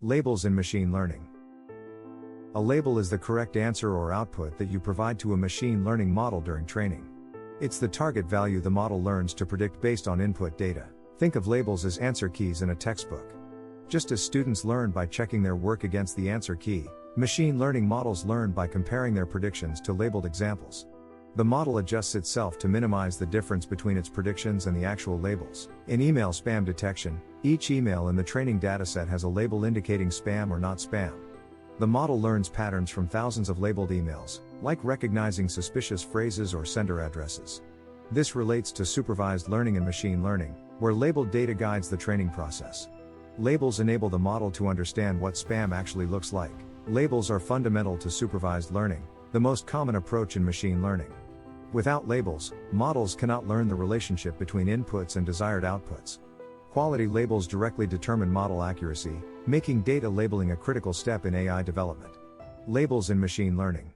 Labels in machine learning. A label is the correct answer or output that you provide to a machine learning model during training. It's the target value the model learns to predict based on input data. Think of labels as answer keys in a textbook. Just as students learn by checking their work against the answer key, machine learning models learn by comparing their predictions to labeled examples. The model adjusts itself to minimize the difference between its predictions and the actual labels. In email spam detection, each email in the training dataset has a label indicating spam or not spam. The model learns patterns from thousands of labeled emails, like recognizing suspicious phrases or sender addresses. This relates to supervised learning and machine learning, where labeled data guides the training process. Labels enable the model to understand what spam actually looks like. Labels are fundamental to supervised learning, the most common approach in machine learning. Without labels, models cannot learn the relationship between inputs and desired outputs. Quality labels directly determine model accuracy, making data labeling a critical step in AI development. Labels in machine learning.